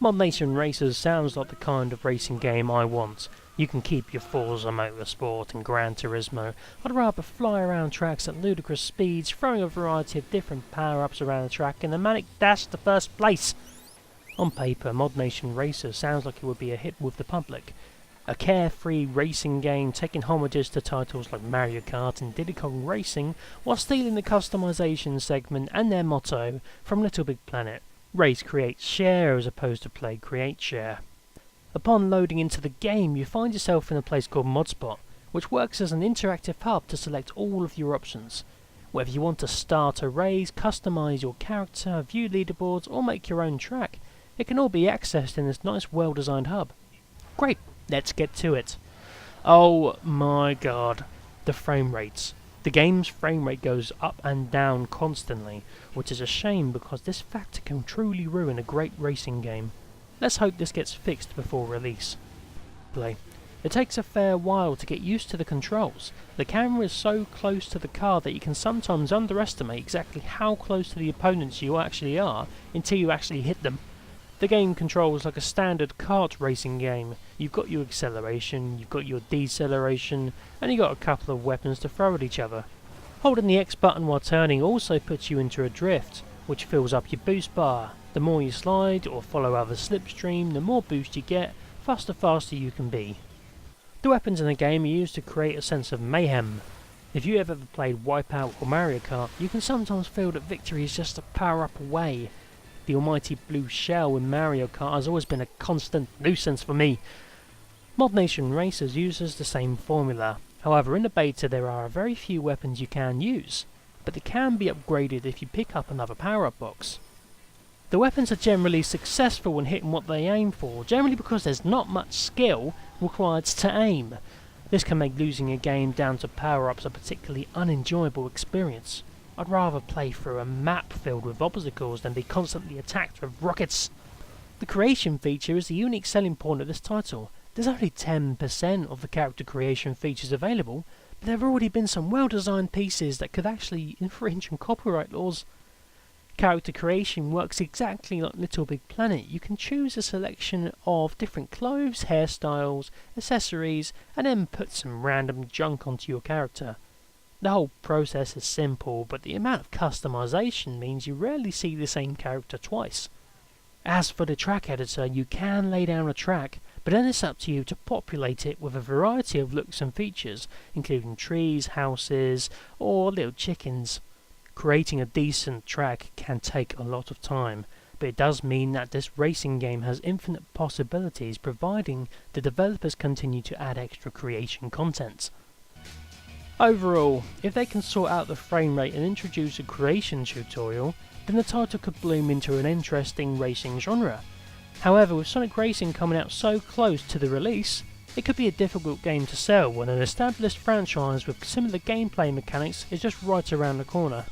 Modnation Racers sounds like the kind of racing game I want. You can keep your Forza Motorsport and Gran Turismo. I'd rather fly around tracks at ludicrous speeds, throwing a variety of different power-ups around the track in a manic dash to first place. On paper, Modnation Racers sounds like it would be a hit with the public. A carefree racing game taking homages to titles like Mario Kart and Diddy Kong Racing while stealing the customization segment and their motto from Little Big Planet. Race, create, share as opposed to play, create, share. Upon loading into the game, you find yourself in a place called ModSpot, which works as an interactive hub to select all of your options. Whether you want to start a race, customize your character, view leaderboards, or make your own track, it can all be accessed in this nice well-designed hub. Great, let's get to it. Oh my god, the frame rates. The game's frame rate goes up and down constantly, which is a shame because this factor can truly ruin a great racing game. Let's hope this gets fixed before release. Play. It takes a fair while to get used to the controls. The camera is so close to the car that you can sometimes underestimate exactly how close to the opponents you actually are until you actually hit them. The game controls like a standard kart racing game. You've got your acceleration, you've got your deceleration, and you've got a couple of weapons to throw at each other. Holding the X button while turning also puts you into a drift, which fills up your boost bar. The more you slide or follow other slipstream, the more boost you get, faster you can be. The weapons in the game are used to create a sense of mayhem. If you have ever played Wipeout or Mario Kart, you can sometimes feel that victory is just a power up away. The almighty blue shell in Mario Kart has always been a constant nuisance for me. Modnation Racers uses the same formula. However, in the beta there are very few weapons you can use, but they can be upgraded if you pick up another power-up box. The weapons are generally successful when hitting what they aim for, generally because there's not much skill required to aim. This can make losing a game down to power-ups a particularly unenjoyable experience. I'd rather play through a map filled with obstacles than be constantly attacked with rockets. The creation feature is the unique selling point of this title. There's only 10% of the character creation features available, but there have already been some well-designed pieces that could actually infringe on copyright laws. Character creation works exactly like Little Big Planet. You can choose a selection of different clothes, hairstyles, accessories, and then put some random junk onto your character. The whole process is simple, but the amount of customization means you rarely see the same character twice. As for the track editor, you can lay down a track, but then it's up to you to populate it with a variety of looks and features, including trees, houses, or little chickens. Creating a decent track can take a lot of time, but it does mean that this racing game has infinite possibilities providing the developers continue to add extra creation content. Overall, if they can sort out the frame rate and introduce a creation tutorial, then the title could bloom into an interesting racing genre. However, with Sonic Racing coming out so close to the release, it could be a difficult game to sell when an established franchise with similar gameplay mechanics is just right around the corner.